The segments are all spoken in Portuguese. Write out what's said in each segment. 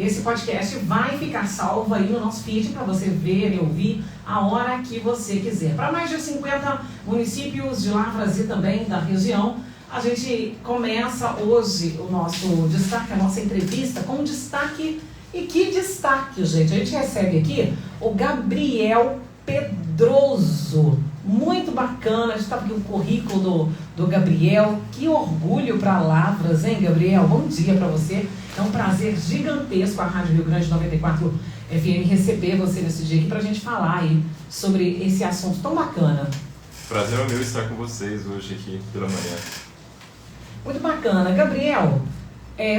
Esse podcast vai ficar salvo aí no nosso feed para você ver e ouvir a hora que você quiser. Para mais de 50 municípios de Lavras e também da região, a gente começa hoje o nosso destaque, a nossa entrevista com destaque. E que destaque, gente! A gente recebe aqui o Gabriel Pedroso. Muito bacana, a gente está aqui o currículo do Gabriel. Que orgulho para Lavras, hein, Gabriel? Bom dia para você. É um prazer gigantesco a Rádio Rio Grande 94 FM receber você nesse dia aqui para a gente falar aí sobre esse assunto tão bacana. Prazer é meu estar com vocês hoje aqui pela manhã. Muito bacana. Gabriel,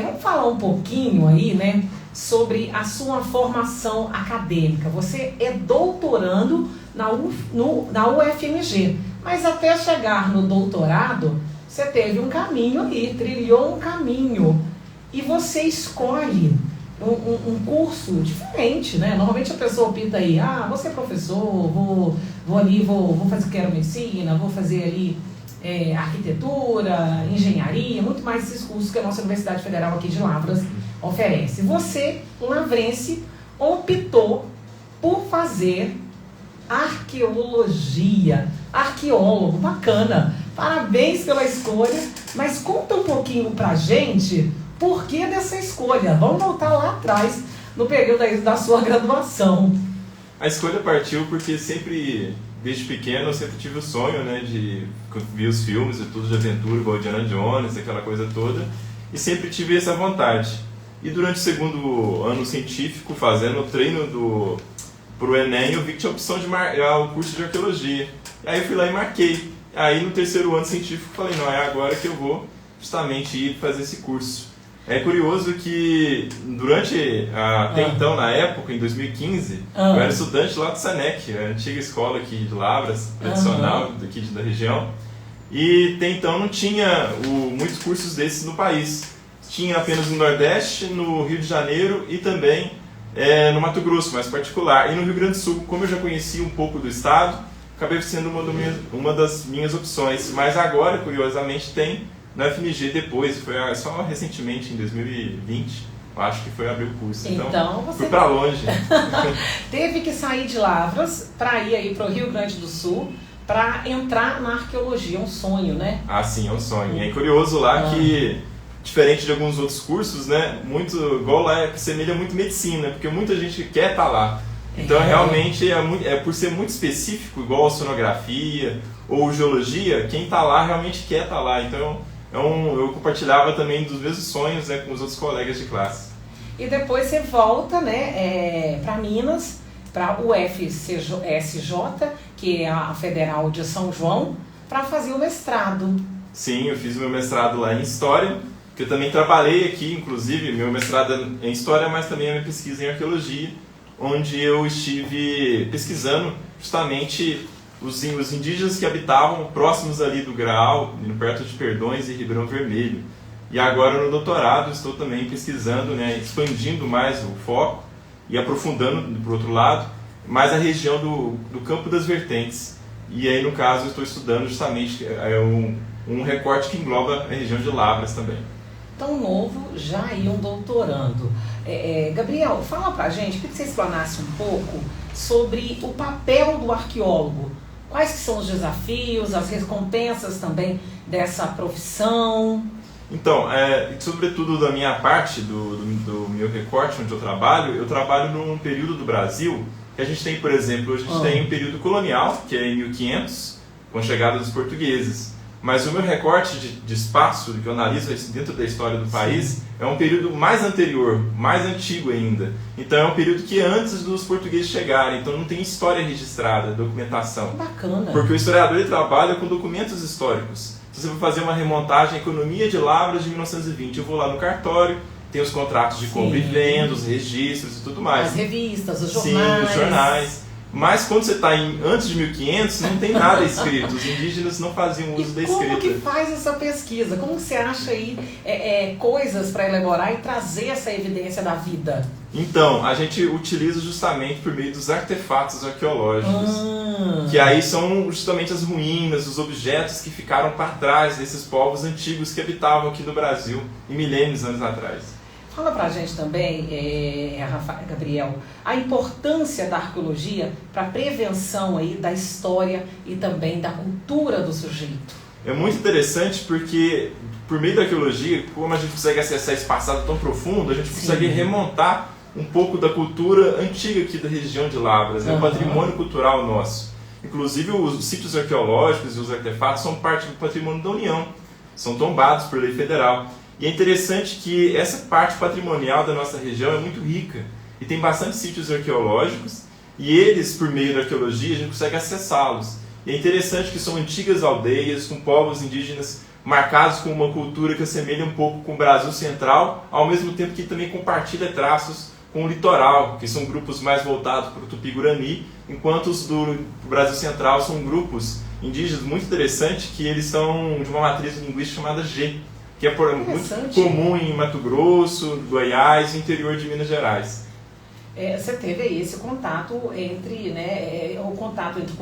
vamos falar um pouquinho aí, né, sobre a sua formação acadêmica. Você é doutorando na UFMG, mas até chegar no doutorado, você teve um caminho aí, trilhou um caminho, e você escolhe um curso diferente, né? Normalmente a pessoa opta aí, vou ser professor, vou fazer, quero medicina, vou fazer ali arquitetura, engenharia, muito mais esses cursos que a nossa Universidade Federal aqui de Lavras oferece. Você, lavrense, optou por fazer arqueologia, arqueólogo, bacana, parabéns pela escolha, mas conta um pouquinho pra gente por que dessa escolha. Vamos voltar lá atrás, no período aí da sua graduação. A escolha partiu porque sempre, desde pequeno, eu sempre tive o sonho, né, de ver os filmes e tudo de aventura, igual Indiana Jones, aquela coisa toda, e sempre tive essa vontade. E durante o segundo ano científico, fazendo o treino pro Enem, eu vi que tinha a opção de marcar o curso de arqueologia. Aí eu fui lá e marquei. Aí no terceiro ano científico, falei, não, é agora que eu vou justamente ir fazer esse curso. É curioso que até então, na época, em 2015, eu era estudante lá do SENEC, a antiga escola aqui de Lavras, tradicional daqui da região, e até então não tinha muitos cursos desses no país. Tinha apenas no Nordeste, no Rio de Janeiro e também no Mato Grosso, mais particular. E no Rio Grande do Sul, como eu já conhecia um pouco do estado, acabei sendo uma das minhas opções. Mas agora, curiosamente, tem na FMG depois, foi só recentemente, em 2020, eu acho que foi abrir o curso. Então você fui para longe. Teve que sair de Lavras para ir aí para o Rio Grande do Sul, para entrar na arqueologia. É um sonho, né? Ah, sim, é um sonho. E é curioso lá que, diferente de alguns outros cursos, né, igual lá, semelha muito medicina, porque muita gente quer estar lá. Então, realmente, por ser muito específico, igual a sonografia ou geologia, quem está lá realmente quer estar lá. Então, eu compartilhava também dos mesmos sonhos, né, com os outros colegas de classe. E depois você volta, né, para Minas, para o UFSJ, que é a Federal de São João, para fazer o mestrado. Sim, eu fiz meu mestrado lá em História, que eu também trabalhei aqui, inclusive, meu mestrado é em História, mas também a minha pesquisa em Arqueologia, onde eu estive pesquisando justamente os indígenas que habitavam próximos ali do Graal, perto de Perdões e Ribeirão Vermelho. E agora no doutorado estou também pesquisando, né, expandindo mais o foco e aprofundando, por outro lado, mais a região do Campo das Vertentes. E aí, no caso, eu estou estudando justamente um recorte que engloba a região de Lavras também. Tão novo, já iam doutorando. Gabriel, fala pra gente, queria que você explanasse um pouco sobre o papel do arqueólogo. Quais que são os desafios, as recompensas também dessa profissão? Então, sobretudo da minha parte, do meu recorte onde eu trabalho num período do Brasil que a gente tem, por exemplo, a gente tem um período colonial, que é em 1500, com a chegada dos portugueses. Mas o meu recorte de espaço, que eu analiso dentro da história do país, é um período mais anterior, mais antigo ainda. Então é um período que é antes dos portugueses chegarem, então não tem história registrada, documentação. Bacana. Porque o historiador ele trabalha com documentos históricos. Se você for fazer uma remontagem, a economia de Lavras de 1920, eu vou lá no cartório, tem os contratos de compra e venda, os registros e tudo mais. As revistas, os jornais. Sim, os jornais. Mas quando você está antes de 1500, não tem nada escrito. Os indígenas não faziam uso da escrita. Como que faz essa pesquisa? Como você acha aí coisas para elaborar e trazer essa evidência da vida? Então, a gente utiliza justamente por meio dos artefatos arqueológicos. Que aí são justamente as ruínas, os objetos que ficaram para trás desses povos antigos que habitavam aqui no Brasil em milênios de anos atrás. Fala pra gente também, Gabriel, a importância da arqueologia para a prevenção aí da história e também da cultura do sujeito. É muito interessante porque, por meio da arqueologia, como a gente consegue acessar esse passado tão profundo, a gente consegue remontar um pouco da cultura antiga aqui da região de Lavras, né? O patrimônio cultural nosso. Inclusive, os sítios arqueológicos e os artefatos são parte do patrimônio da União, são tombados por lei federal. E é interessante que essa parte patrimonial da nossa região é muito rica e tem bastante sítios arqueológicos e eles, por meio da arqueologia, a gente consegue acessá-los. E é interessante que são antigas aldeias com povos indígenas marcados com uma cultura que assemelha um pouco com o Brasil Central, ao mesmo tempo que também compartilha traços com o litoral, que são grupos mais voltados para o Tupi-Guarani, enquanto os do Brasil Central são grupos indígenas muito interessantes, que eles são de uma matriz linguística chamada G, que é muito comum em Mato Grosso, Goiás e interior de Minas Gerais. Você teve aí esse contato entre, o contato entre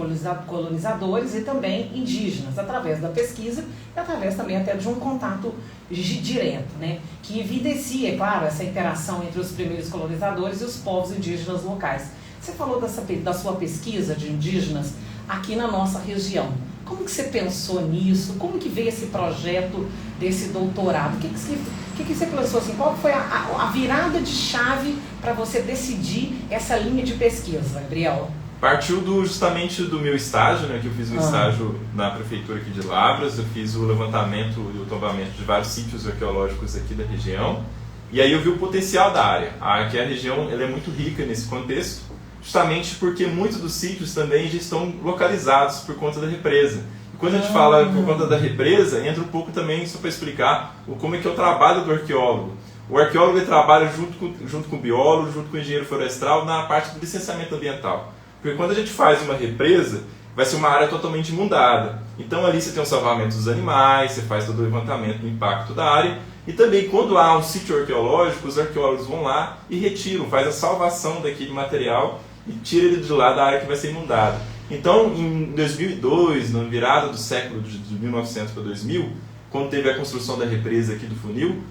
colonizadores e também indígenas, através da pesquisa e através também até de um contato direto, que evidencia, é claro, essa interação entre os primeiros colonizadores e os povos indígenas locais. Você falou da sua pesquisa de indígenas aqui na nossa região. Como que você pensou nisso? Como que veio esse projeto desse doutorado? O que você pensou assim? Qual foi a virada de chave para você decidir essa linha de pesquisa, Gabriel? Partiu justamente do meu estágio, que eu fiz um estágio na prefeitura aqui de Lavras. Eu fiz o levantamento e o tombamento de vários sítios arqueológicos aqui da região. E aí eu vi o potencial da área. Que a região ela é muito rica nesse contexto, justamente porque muitos dos sítios também já estão localizados por conta da represa. E quando a gente fala por conta da represa, entra um pouco também só para explicar como é que é o trabalho do arqueólogo. O arqueólogo ele trabalha junto com o biólogo, junto com o engenheiro florestal na parte do licenciamento ambiental. Porque quando a gente faz uma represa, vai ser uma área totalmente inundada. Então ali você tem o salvamento dos animais, você faz todo o levantamento do impacto da área. E também quando há um sítio arqueológico, os arqueólogos vão lá e retiram, faz a salvação daquele material e tira ele de lá da área que vai ser inundada. Então, em 2002, na virada do século de 1900 para 2000, quando teve a construção da represa aqui do funil,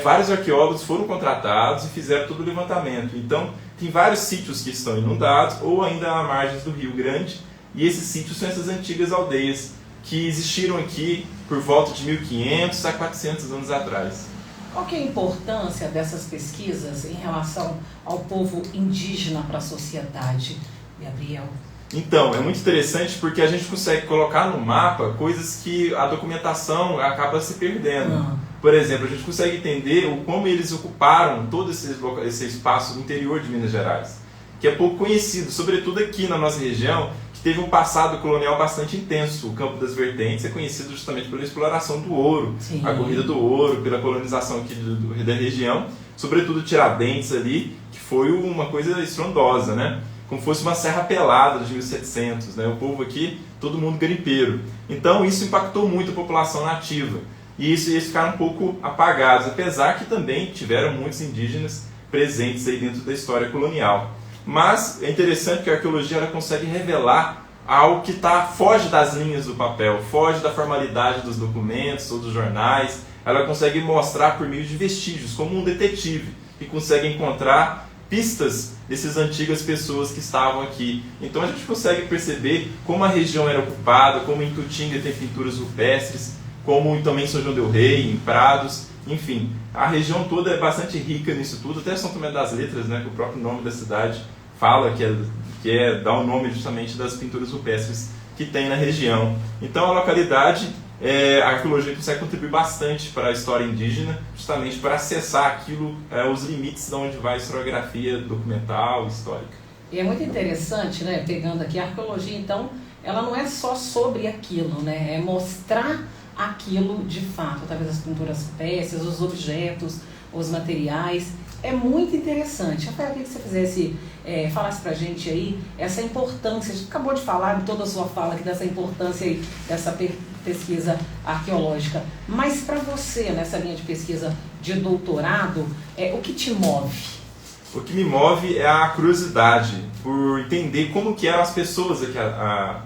vários arqueólogos foram contratados e fizeram todo o levantamento. Então, tem vários sítios que estão inundados ou ainda à margens do Rio Grande, e esses sítios são essas antigas aldeias que existiram aqui por volta de 1500 a 400 anos atrás. Qual que é a importância dessas pesquisas em relação ao povo indígena para a sociedade, Gabriel? Então, é muito interessante porque a gente consegue colocar no mapa coisas que a documentação acaba se perdendo. Por exemplo, a gente consegue entender como eles ocuparam todo esse espaço no interior de Minas Gerais, que é pouco conhecido, sobretudo aqui na nossa região, que teve um passado colonial bastante intenso. O Campo das Vertentes é conhecido justamente pela exploração do ouro, a corrida do ouro, pela colonização aqui da região, sobretudo Tiradentes ali, que foi uma coisa estrondosa, como fosse uma serra pelada de 1700, o povo aqui, todo mundo garimpeiro. Então isso impactou muito a população nativa. E eles ficaram um pouco apagados, apesar que também tiveram muitos indígenas presentes aí dentro da história colonial. Mas é interessante que a arqueologia ela consegue revelar algo que foge das linhas do papel, foge da formalidade dos documentos ou dos jornais. Ela consegue mostrar por meio de vestígios, como um detetive, que consegue encontrar pistas dessas antigas pessoas que estavam aqui. Então a gente consegue perceber como a região era ocupada, como em Tutinga tem pinturas rupestres, como também em São João del Rei, em Prados, enfim. A região toda é bastante rica nisso tudo, até São Tomé das Letras, que o próprio nome da cidade fala que dá o nome justamente das pinturas rupestres que tem na região. Então a localidade, a arqueologia consegue contribuir bastante para a história indígena, justamente para acessar aquilo, os limites de onde vai a historiografia documental, histórica. E é muito interessante, pegando aqui a arqueologia, então, ela não é só sobre aquilo, é mostrar aquilo de fato, através das pinturas rupestres, os objetos, os materiais. É muito interessante. Rafael, eu queria que você falasse pra gente aí essa importância. A gente acabou de falar em toda a sua fala aqui dessa importância aí, dessa pesquisa arqueológica. Mas para você, nessa linha de pesquisa de doutorado, o que te move? O que me move é a curiosidade por entender como que eram as pessoas aqui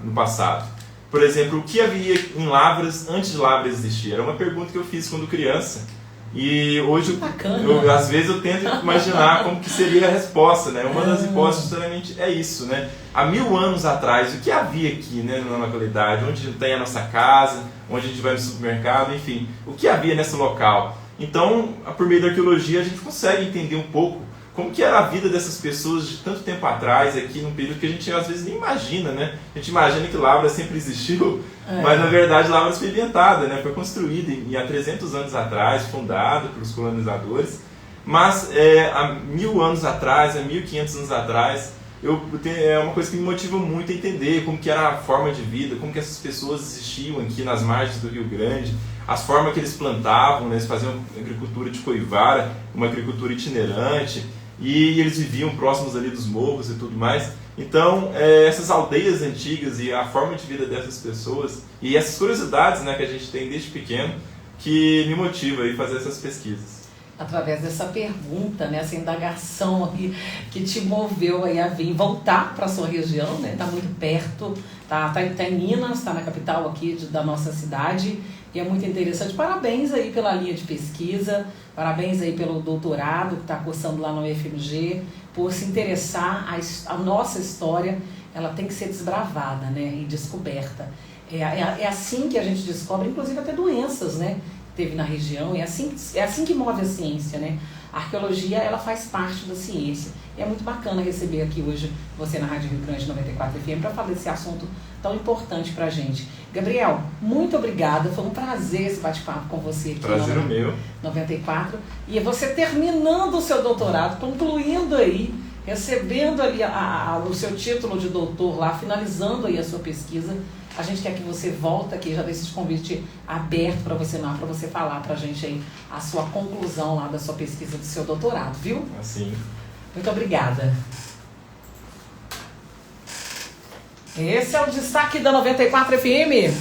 no passado. Por exemplo, o que havia em Lavras antes de Lavras existir? Era uma pergunta que eu fiz quando criança. E hoje, bacana. Às vezes eu tento imaginar como que seria a resposta, né? Uma das hipóteses justamente é isso, né? Há 1000 anos atrás, o que havia aqui, né, na localidade? Onde tem a nossa casa, onde a gente vai no supermercado, enfim. O que havia nesse local? Então, por meio da arqueologia, a gente consegue entender um pouco como que era a vida dessas pessoas de tanto tempo atrás, aqui num período que a gente às vezes nem imagina, né? A gente imagina que Lavras sempre existiu, mas na verdade Lavras foi inventada, né? Foi construída há 300 anos atrás, fundada pelos colonizadores, mas há 1000 anos atrás, há 1500 anos atrás, é uma coisa que me motiva muito a entender como que era a forma de vida, como que essas pessoas existiam aqui nas margens do Rio Grande, as formas que eles plantavam, né? Eles faziam agricultura de coivara, uma agricultura itinerante, e eles viviam próximos ali dos morros e tudo mais. Então, essas aldeias antigas e a forma de vida dessas pessoas, e essas curiosidades, né, que a gente tem desde pequeno, que me motiva a fazer essas pesquisas. Através dessa pergunta, né, essa indagação aqui, que te moveu aí a vir voltar para a sua região, né? Está muito perto, tá em Minas, está na capital aqui da nossa cidade, e é muito interessante. Parabéns aí pela linha de pesquisa, parabéns aí pelo doutorado que está cursando lá no UFMG, por se interessar, a nossa história, ela tem que ser desbravada, né, e descoberta. É assim que a gente descobre, inclusive até doenças, né, teve na região, é assim que move a ciência, né? A arqueologia, ela faz parte da ciência. E é muito bacana receber aqui hoje você na Rádio Rio Grande 94 FM para falar desse assunto tão importante pra gente. Gabriel, muito obrigada, foi um prazer esse bate-papo com você aqui. Prazer no meu. 94. E você terminando o seu doutorado, concluindo aí, recebendo ali o seu título de doutor lá, finalizando aí a sua pesquisa. A gente quer que você volte aqui, já deixe esse convite aberto para você falar pra gente aí a sua conclusão lá da sua pesquisa do seu doutorado, viu? Assim. Muito obrigada. Esse é o destaque da 94 FM.